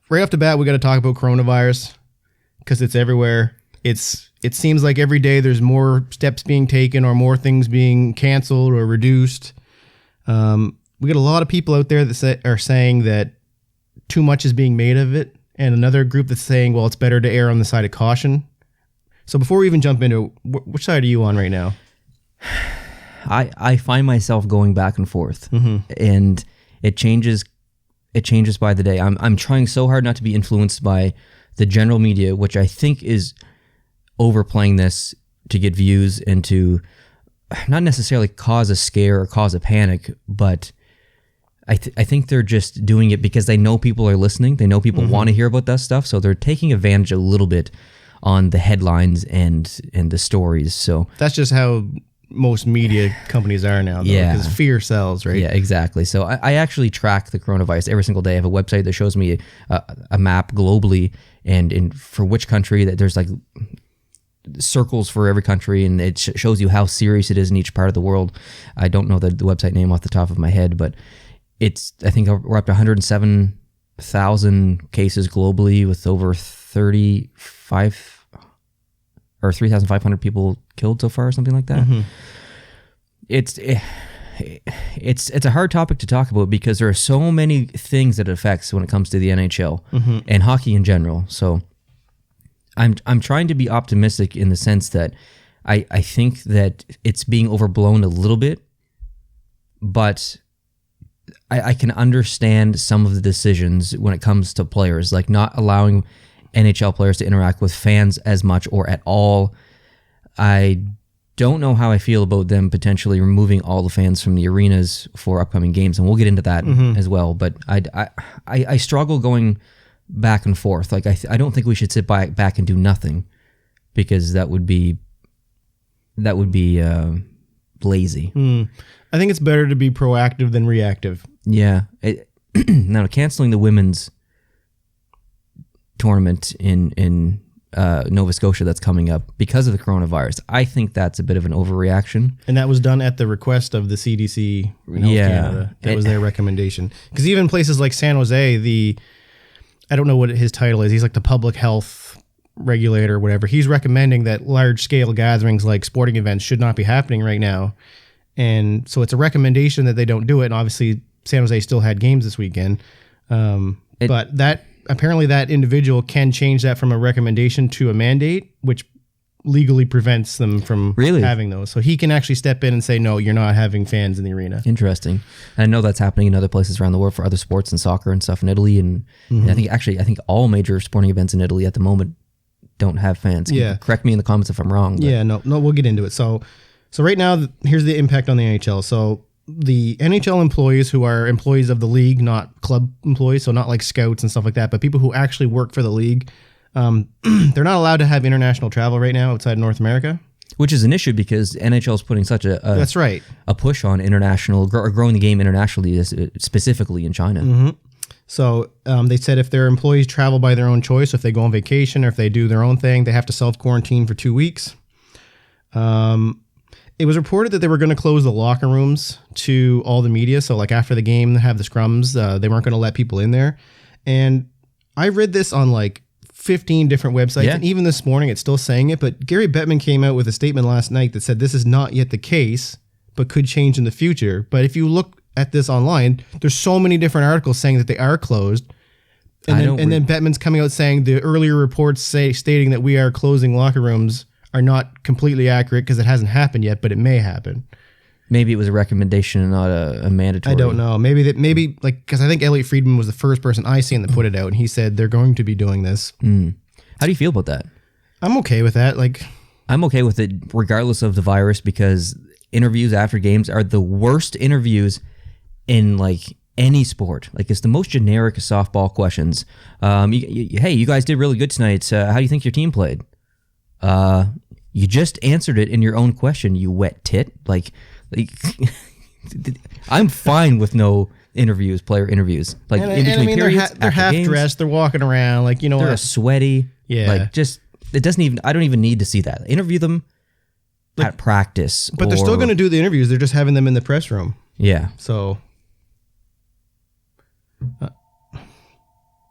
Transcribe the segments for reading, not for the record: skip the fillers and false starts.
right off the bat, we got to talk about coronavirus because it's everywhere. It seems like every day there's more steps being taken or more things being canceled or reduced. We got a lot of people out there that are saying that too much is being made of it, and another group that's saying, well, it's better to err on the side of caution. So before we even jump into it, which side are you on right now? I find myself going back and forth, and it changes by the day. I'm trying so hard not to be influenced by the general media, which I think is overplaying this to get views and to not necessarily cause a scare or cause a panic, but I think they're just doing it because they know people are listening. They know people want to hear about that stuff, so they're taking advantage a little bit on the headlines and the stories. So that's just how most media companies are now, though, because fear sells, right? Yeah, exactly. So I actually track the coronavirus every single day. I have a website that shows me a map globally and for which country that there's like circles for every country, and it shows you how serious it is in each part of the world. I don't know the website name off the top of my head, but I think we're up to 107,000 cases globally with over 3,500 people killed so far or something like that. It's a hard topic to talk about because there are so many things that it affects when it comes to the NHL and hockey in general. So I'm trying to be optimistic in the sense that I think that it's being overblown a little bit, but I can understand some of the decisions when it comes to players, like not allowing NHL players to interact with fans as much or at all. I don't know how I feel about them potentially removing all the fans from the arenas for upcoming games, and we'll get into that as well. But I struggle going back and forth. Like I don't think we should sit back and do nothing, because that would be lazy. I think it's better to be proactive than reactive. Yeah. Now, canceling the women's tournament in Nova Scotia that's coming up because of the coronavirus, I think that's a bit of an overreaction. And that was done at the request of the CDC Health Canada. That was their recommendation. Because even places like San Jose, I don't know what his title is. He's like the public health regulator or whatever. He's recommending that large-scale gatherings like sporting events should not be happening right now. And so it's a recommendation that they don't do it. And obviously, San Jose still had games this weekend. But apparently that individual can change that from a recommendation to a mandate, which legally prevents them from having those. So he can actually step in and say, no, you're not having fans in the arena. Interesting. And I know that's happening in other places around the world for other sports and soccer and stuff in Italy. And I think all major sporting events in Italy at the moment don't have fans. Yeah. Correct me in the comments if I'm wrong. Yeah, no, we'll get into it. So right now, here's the impact on the NHL. So the NHL employees who are employees of the league, not club employees, so not like scouts and stuff like that, but people who actually work for the league, they're not allowed to have international travel right now outside North America. Which is an issue because NHL is putting such That's right. a push on international, or growing the game internationally, specifically in China. So they said if their employees travel by their own choice, if they go on vacation or if they do their own thing, they have to self-quarantine for 2 weeks. It was reported that they were going to close the locker rooms to all the media. So like after the game, they have the scrums. They weren't going to let people in there. And I read this on like 15 different websites. And even this morning, it's still saying it. But Gary Bettman came out with a statement last night that said this is not yet the case, but could change in the future. But if you look at this online, there's so many different articles saying that they are closed. And then Bettman's coming out saying the earlier reports stating that we are closing locker rooms are not completely accurate because it hasn't happened yet, but it may happen. Maybe it was a recommendation and not a mandatory. I don't know. Maybe because I think Elliot Friedman was the first person I seen that put it out, and he said they're going to be doing this. How do you feel about that? I'm okay with that. I'm okay with it regardless of the virus, because interviews after games are the worst interviews in any sport. It's the most generic softball questions. Hey, you guys did really good tonight. How do you think your team played? You just answered it in your own question, you wet tit. I'm fine with no player interviews. In between periods, they're half games, dressed, they're walking around, they're sweaty. Yeah. It doesn't even. I don't even need to see that. Interview them at practice. But they're still going to do the interviews. They're just having them in the press room. Yeah. So,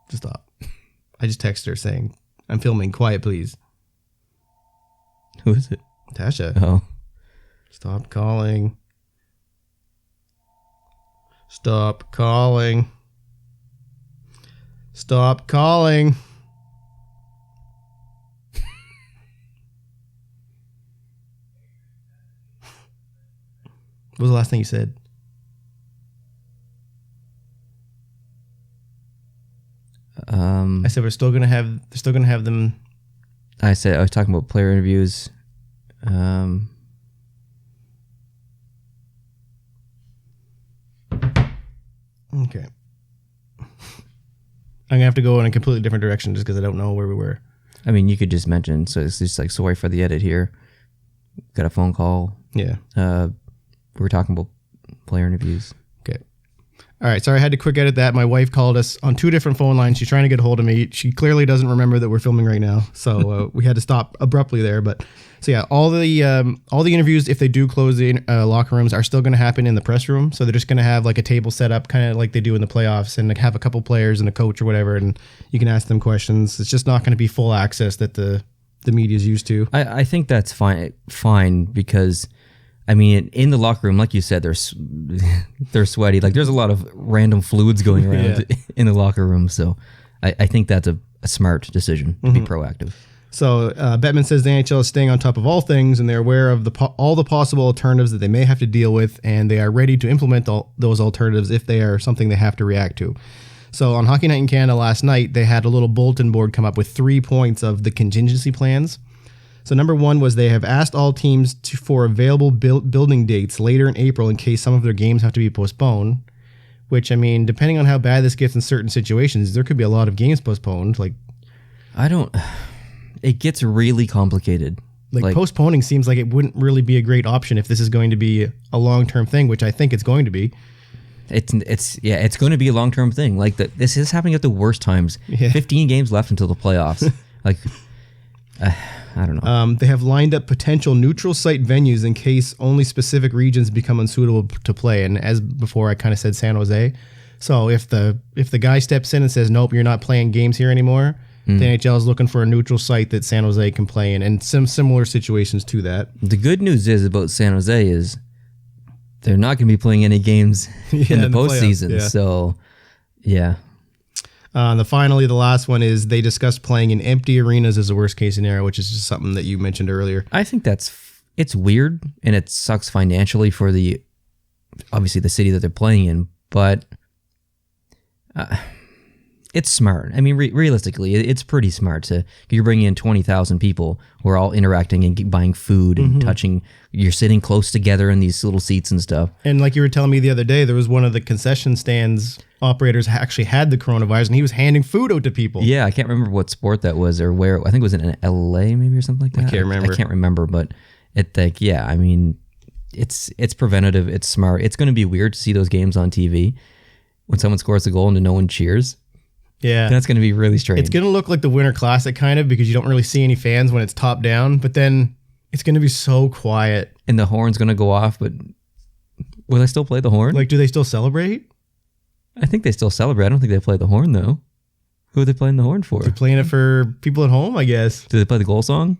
just stop. I just texted her saying, I'm filming. Quiet, please. Who is it? Tasha. Oh. Stop calling. Stop calling. Stop calling. What was the last thing you said? I said they're still gonna have them. I was talking about player interviews. Okay. I'm gonna have to go in a completely different direction just because I don't know where we were. I mean, you could just mention. So it's just like, sorry for the edit here. Got a phone call. Yeah. We were talking about player interviews. Okay. All right. Sorry, I had to quick edit that. My wife called us on 2 different phone lines. She's trying to get a hold of me. She clearly doesn't remember that we're filming right now, so we had to stop abruptly there. But so yeah, all the interviews, if they do close the locker rooms, are still going to happen in the press room. So they're just going to have like a table set up, kind of like they do in the playoffs, and like have a couple players and a coach or whatever, and you can ask them questions. It's just not going to be full access that the media is used to. I think that's fine because, I mean, in the locker room, like you said, they're sweaty. Like there's a lot of random fluids going around in the locker room. So I think that's a smart decision to be proactive. So Bettman says the NHL is staying on top of all things, and they're aware of all the possible alternatives that they may have to deal with, and they are ready to implement those alternatives if they are something they have to react to. So on Hockey Night in Canada last night, they had a little bulletin board come up with 3 points of the contingency plans. So number 1 was they have asked all teams for available building dates later in April in case some of their games have to be postponed, which, I mean, depending on how bad this gets in certain situations, there could be a lot of games postponed. It gets really complicated. Like postponing seems like it wouldn't really be a great option if this is going to be a long-term thing, which I think it's going to be. It's going to be a long-term thing. Like this is happening at the worst times. Yeah. 15 games left until the playoffs. I don't know. They have lined up potential neutral site venues in case only specific regions become unsuitable to play. And as before, I kind of said San Jose. So if the guy steps in and says, nope, you're not playing games here anymore, the NHL is looking for a neutral site that San Jose can play in, and some similar situations to that. The good news is about San Jose is they're not going to be playing any games in the postseason. Yeah. So, yeah. Finally, the last one is they discussed playing in empty arenas as a worst case scenario, which is just something that you mentioned earlier. I think it's weird, and it sucks financially for obviously the city that they're playing in, but it's smart. I mean, realistically, it's pretty smart. You're bringing in 20,000 people who are all interacting and buying food and touching. You're sitting close together in these little seats and stuff. And like you were telling me the other day, there was one of the concession stands operators actually had the coronavirus, and he was handing food out to people. Yeah, I can't remember what sport that was or where. I think it was in LA maybe or something like that. I can't remember, but I mean, it's preventative. It's smart. It's going to be weird to see those games on TV when someone scores a goal and no one cheers. Yeah. That's going to be really strange. It's going to look like the Winter Classic kind of, because you don't really see any fans when it's top down, but then it's going to be so quiet. And the horn's going to go off, but will they still play the horn? Like, do they still celebrate? I think they still celebrate. I don't think they play the horn, though. Who are they playing the horn for? They're playing it for people at home, I guess. Do they play the goal song?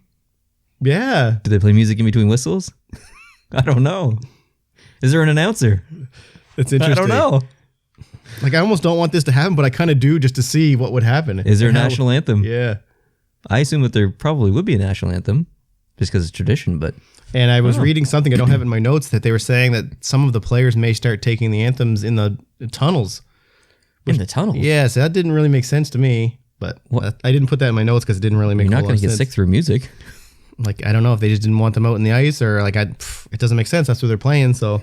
Yeah. Do they play music in between whistles? I don't know. Is there an announcer? That's interesting. I don't know. Like, I almost don't want this to happen, but I kind of do, just to see what would happen. Is there a national anthem? Yeah. I assume that there probably would be a national anthem, just because it's tradition, but... And I was reading something, I don't have it in my notes, that they were saying that some of the players may start taking the anthems in the tunnels. In the tunnels? Yeah, so that didn't really make sense to me, but I didn't put that in my notes because it didn't really make sense. You're not going to get sick through music. Like, I don't know if they just didn't want them out in the ice, or like, it doesn't make sense. That's where they're playing, so...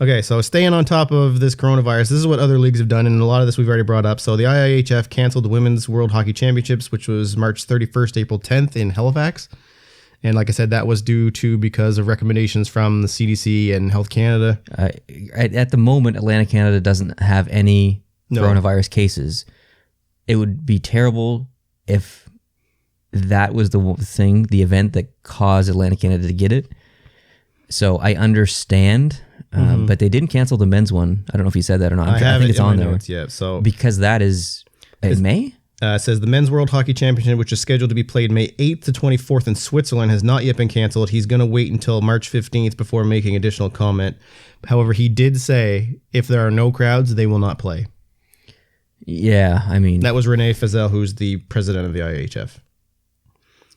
Okay, so staying on top of this coronavirus, this is what other leagues have done, and a lot of this we've already brought up. So the IIHF canceled the Women's World Hockey Championships, which was March 31st, April 10th in Halifax. And like I said, that was because of recommendations from the CDC and Health Canada. At the moment, Atlantic Canada doesn't have any coronavirus cases. It would be terrible if that was the event that caused Atlantic Canada to get it. So I understand... but they didn't cancel the men's one. I don't know if you said that or not. I think it's on there. Notes, yeah, so because that is in May. Says the Men's World Hockey Championship, which is scheduled to be played May 8th to 24th in Switzerland, has not yet been canceled. He's going to wait until March 15th before making additional comment. However, he did say if there are no crowds, they will not play. Yeah, I mean... That was Renee Fazel, who's the president of the IHF.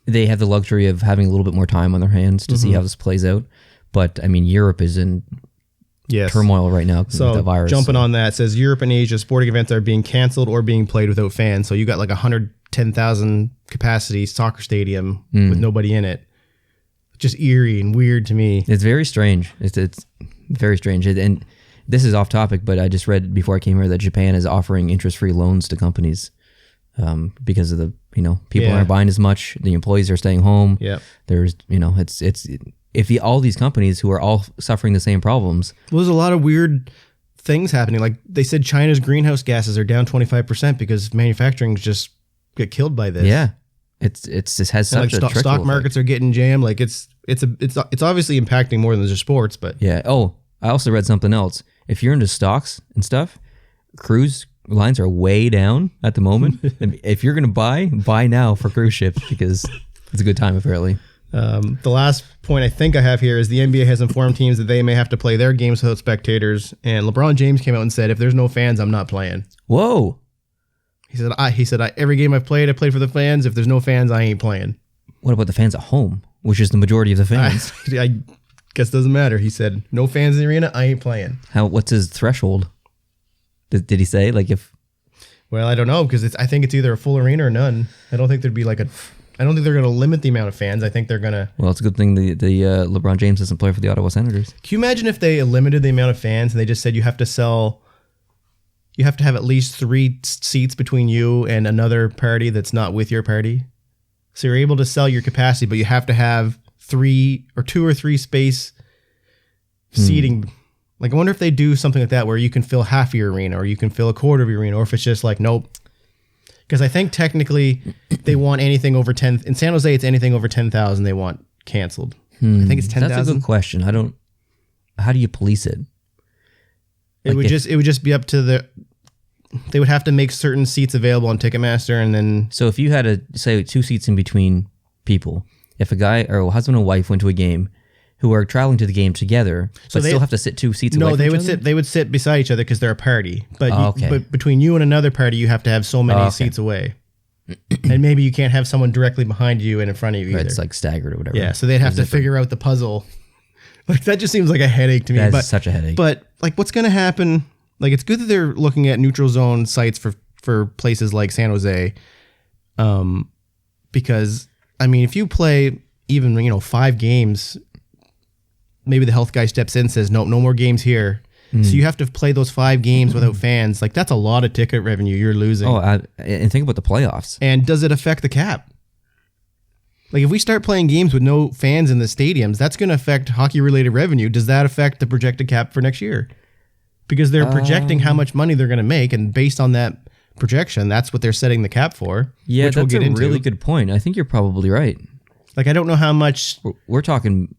They have the luxury of having a little bit more time on their hands to see how this plays out. But, I mean, Europe is in turmoil right now with the virus. Jumping on that, says Europe and Asia sporting events are being canceled or being played without fans. So you got like 110,000 capacity soccer stadium with nobody in it. Just eerie and weird to me. It's very strange. It's very strange. And this is off topic, but I just read before I came here that Japan is offering interest-free loans to companies because of the, people aren't buying as much. The employees are staying home. Yeah. There's, all these companies who are all suffering the same problems. Well, there's a lot of weird things happening. Like they said, China's greenhouse gases are down 25% because manufacturing just get killed by this. Yeah, it has such a stock markets are getting jammed. Like it's obviously impacting more than just sports. But yeah. Oh, I also read something else. If you're into stocks and stuff, cruise lines are way down at the moment. If you're gonna buy now for cruise ships because it's a good time apparently. The last point I think I have here is the NBA has informed teams that they may have to play their games without spectators. And LeBron James came out and said, if there's no fans, I'm not playing. Whoa. He said, every game I played for the fans. If there's no fans, I ain't playing. What about the fans at home, which is the majority of the fans? I guess it doesn't matter. He said, no fans in the arena, I ain't playing. What's his threshold? Did he say Well, I don't know because I think it's either a full arena or none. I don't think there'd be I don't think they're going to limit the amount of fans. I think they're going to... Well, it's a good thing the LeBron James doesn't play for the Ottawa Senators. Can you imagine if they limited the amount of fans and they just said you have to have at least 3 seats between you and another party that's not with your party? So you're able to sell your capacity, but you have to have 2 or 3 space seating. Like, I wonder if they do something like that where you can fill half your arena or you can fill a quarter of your arena, or if it's just like, nope. Because I think technically they want anything over 10. In San Jose, it's anything over 10,000 they want canceled. I think it's 10,000. That's a good question. How do you police it? It would just be up to they would have to make certain seats available on Ticketmaster, and then... So if you had say 2 seats in between people, if a guy or a husband and wife went to a game who are traveling to the game together, but still have to sit 2 seats away from each other? They would sit beside each other because they're a party. But but between you and another party, you have to have so many seats away. And maybe you can't have someone directly behind you and in front of you either. It's like staggered or whatever. Yeah, so they'd have to figure out the puzzle. Like, that just seems like a headache to me. That's such a headache. But like, what's going to happen? Like, it's good that they're looking at neutral zone sites for places like San Jose. Because, I mean, if you play even, 5 games... Maybe the health guy steps in and says, no more games here. So you have to play those 5 games without fans. Like, that's a lot of ticket revenue you're losing. Oh, and think about the playoffs. And does it affect the cap? Like, if we start playing games with no fans in the stadiums, that's going to affect hockey-related revenue. Does that affect the projected cap for next year? Because they're projecting how much money they're going to make, and based on that projection, that's what they're setting the cap for. Yeah, that's a really good point. I think you're probably right. Like, I don't know how much... We're talking...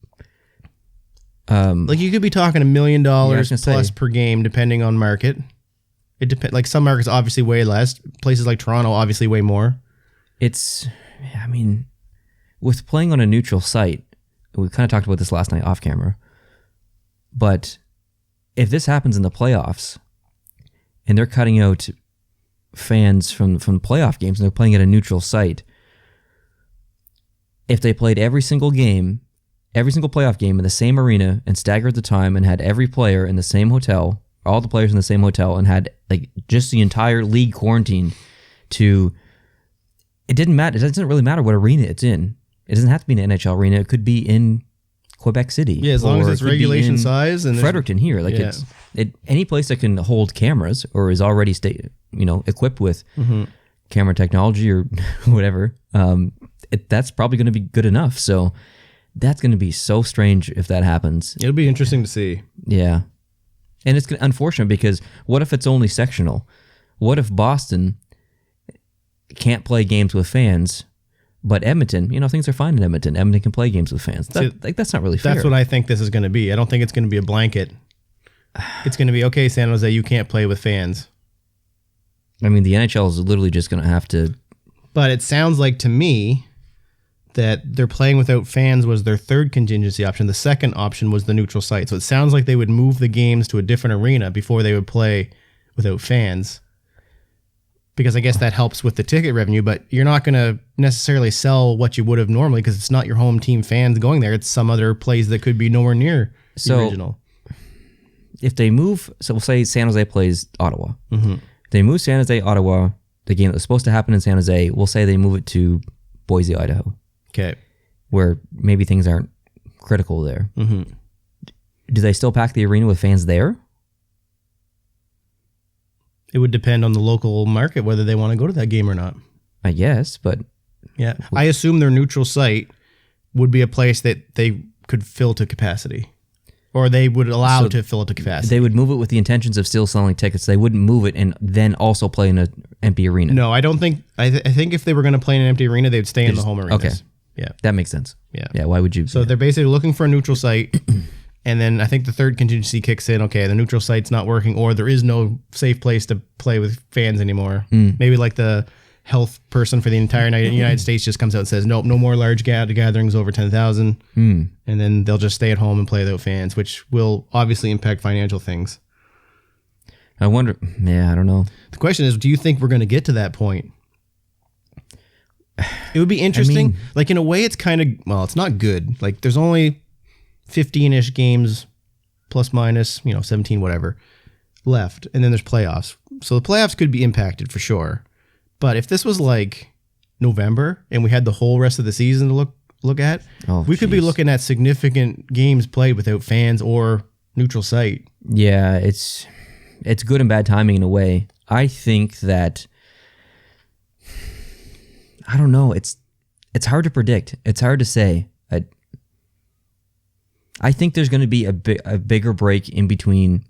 like, you could be talking $1 million plus per game, depending on market. It depends. Like, some markets obviously way less. Places like Toronto obviously way more. With playing on a neutral site, we kind of talked about this last night off camera. But if this happens in the playoffs, and they're cutting out fans from the playoff games, and they're playing at a neutral site, if they played every single playoff game in the same arena and staggered the time and had every player in the same hotel, all the players in the same hotel, and had like just the entire league quarantined it didn't matter. It doesn't really matter what arena it's in. It doesn't have to be an NHL arena. It could be in Quebec City. Yeah, as long as it's regulation size and Fredericton here. Like any place that can hold cameras or is already equipped with camera technology or whatever, that's probably going to be good enough. So that's going to be so strange if that happens. It'll be interesting to see. Yeah. And it's unfortunate because what if it's only sectional? What if Boston can't play games with fans, but Edmonton, things are fine in Edmonton. Edmonton can play games with fans. That's not really fair. That's what I think this is going to be. I don't think it's going to be a blanket. It's going to be, okay, San Jose, you can't play with fans. I mean, the NHL is literally just going to have to. But it sounds like to me that they're playing without fans was their third contingency option. The second option was the neutral site. So it sounds like they would move the games to a different arena before they would play without fans. Because I guess that helps with the ticket revenue, but you're not going to necessarily sell what you would have normally because it's not your home team fans going there. It's some other place that could be nowhere near the original. If they move, so we'll say San Jose plays Ottawa. Mm-hmm. They move San Jose, Ottawa, the game that was supposed to happen in San Jose, we'll say they move it to Boise, Idaho. Okay. Where maybe things aren't critical there. Mm-hmm. Do they still pack the arena with fans there? It would depend on the local market whether they want to go to that game or not. I guess, but... Yeah. I assume their neutral site would be a place that they could fill to capacity. Or they would allow to fill it to capacity. They would move it with the intentions of still selling tickets. They wouldn't move it and then also play in an empty arena. No, I don't think... I think if they were going to play in an empty arena, they would stay in the home arenas. Okay. Yeah. That makes sense. Yeah. Yeah, why would you... So they're basically looking for a neutral site... And then I think the third contingency kicks in. Okay, the neutral site's not working, or there is no safe place to play with fans anymore. Maybe like the health person for the entire United States just comes out and says, nope, no more large gatherings over 10,000. And then they'll just stay at home and play without fans, which will obviously impact financial things. I wonder. Yeah, I don't know. The question is, do you think we're going to get to that point? It would be interesting. Like in a way, it's kind of, well, it's not good. Like there's only 15-ish games, plus minus, 17, whatever, left. And then there's playoffs. So the playoffs could be impacted for sure. But if this was like November and we had the whole rest of the season to look at, we could be looking at significant games played without fans or neutral site. Yeah, it's good and bad timing in a way. I think that, I don't know, it's hard to predict. It's hard to say. I think there's going to be a bigger break in between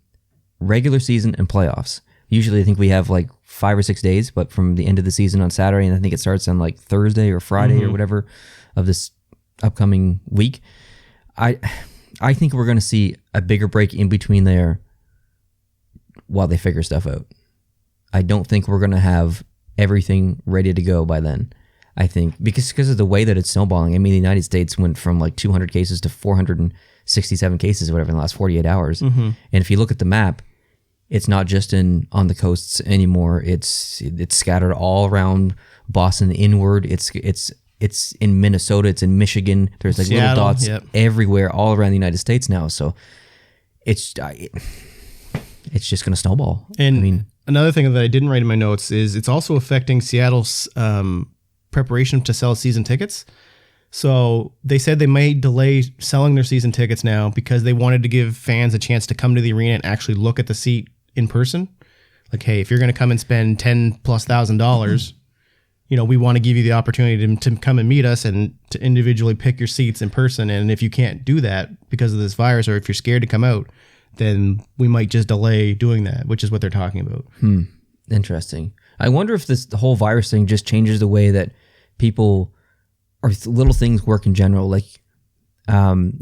regular season and playoffs. Usually I think we have like 5 or 6 days, but from the end of the season on Saturday, and I think it starts on like Thursday or Friday or whatever of this upcoming week. I think we're going to see a bigger break in between there while they figure stuff out. I don't think we're going to have everything ready to go by then. I think because of the way that it's snowballing. I mean, the United States went from like 200 cases to 467 cases or whatever in the last 48 hours. And if you look at the map, it's not just on the coasts anymore. It's scattered all around Boston inward. It's in Minnesota. It's in Michigan. There's like Seattle, little dots everywhere, all around the United States now. So it's just going to snowball. And I mean, another thing that I didn't write in my notes is it's also affecting Seattle's preparation to sell season tickets. So they said they may delay selling their season tickets now because they wanted to give fans a chance to come to the arena and actually look at the seat in person. Like, hey, if you're going to come and spend $10,000+, we want to give you the opportunity to come and meet us and to individually pick your seats in person. And if you can't do that because of this virus, or if you're scared to come out, then we might just delay doing that, which is what they're talking about. Interesting. I wonder if the whole virus thing just changes the way that people or little things work in general, like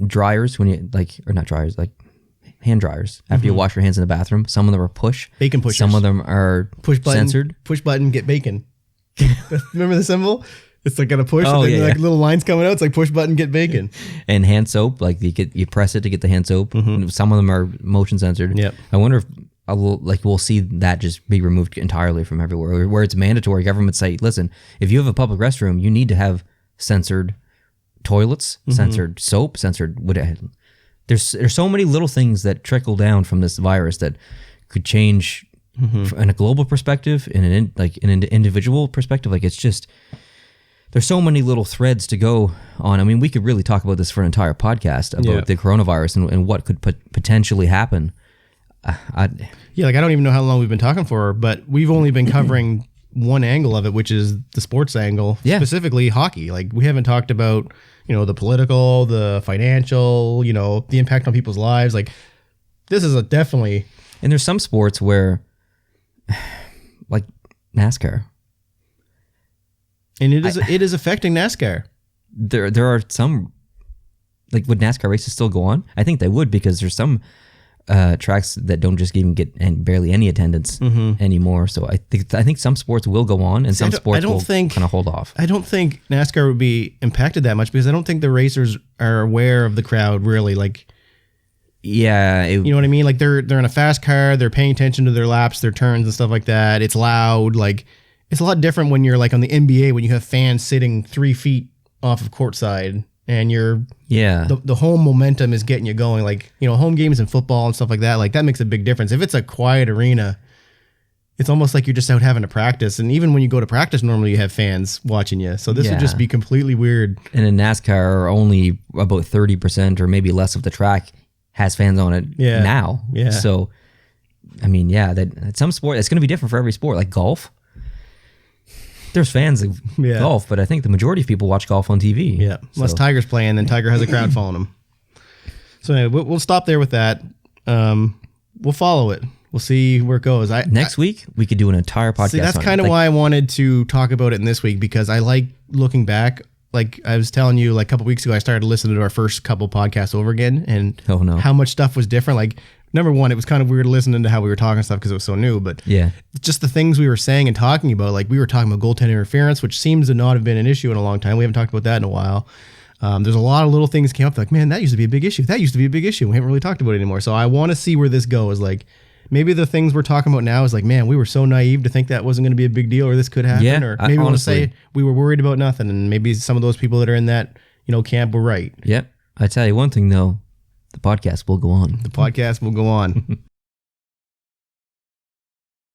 dryers when you or not dryers, like hand dryers after you wash your hands in the bathroom. Some of them are push bacon pushers. Some of them are push button, censored. Push button, get bacon. Remember the symbol? It's like a push. Oh, yeah, little lines coming out. It's like push button, get bacon. And hand soap, like you press it to get the hand soap. Some of them are motion censored. Yep. I wonder if we'll see that just be removed entirely from everywhere, where it's mandatory. Governments say, listen, if you have a public restroom, you need to have censored toilets, censored soap, censored whatever. There's so many little things that trickle down from this virus that could change in a global perspective, in an individual perspective. Like it's just, there's so many little threads to go on. I mean, we could really talk about this for an entire podcast about the coronavirus and what could potentially happen. I don't even know how long we've been talking for, but we've only been covering one angle of it, which is the sports angle, specifically hockey. Like we haven't talked about, the political, the financial, the impact on people's lives. Like this is definitely. And there's some sports where, like NASCAR. And it is affecting NASCAR. There are some, like, would NASCAR races still go on? I think they would, because there's some tracks that don't just even get barely any attendance anymore. So I think some sports will go on, and some sports will kind of hold off. I don't think NASCAR would be impacted that much because I don't think the racers are aware of the crowd really. Like, yeah, you know what I mean? Like they're in a fast car, they're paying attention to their laps, their turns and stuff like that. It's loud. Like it's a lot different when you're like on the NBA when you have fans sitting 3 feet off of courtside. And the home momentum is getting you going. Like, you know, home games and football and stuff like that makes a big difference. If it's a quiet arena, it's almost like you're just out having a practice. And even when you go to practice, normally you have fans watching you. So this would just be completely weird. And in NASCAR, only about 30% or maybe less of the track has fans on it now. Yeah. So, I mean, that at some sport, it's going to be different for every sport. Like golf. There's fans of golf, but I think the majority of people watch golf on TV. Yeah, unless Tiger's playing, then Tiger has a crowd following him. So anyway, we'll stop there with that. We'll follow it. We'll see where it goes. Next week, we could do an entire podcast. See, that's kind of why I wanted to talk about it in this week, because I like looking back. Like I was telling you, like a couple weeks ago, I started listening to our first couple podcasts over again, and how much stuff was different. Like, number one, it was kind of weird listening to how we were talking stuff because it was so new, but just the things we were saying and talking about, like we were talking about goaltender interference, which seems to not have been an issue in a long time. We haven't talked about that in a while. There's a lot of little things came up like, man, that used to be a big issue. That used to be a big issue. We haven't really talked about it anymore. So I want to see where this goes. Like maybe the things we're talking about now is like, man, we were so naive to think that wasn't going to be a big deal or this could happen. Yeah, or maybe we want to say we were worried about nothing. And maybe some of those people that are in that, camp were right. Yep. I tell you one thing though, the podcast will go on. The podcast will go on.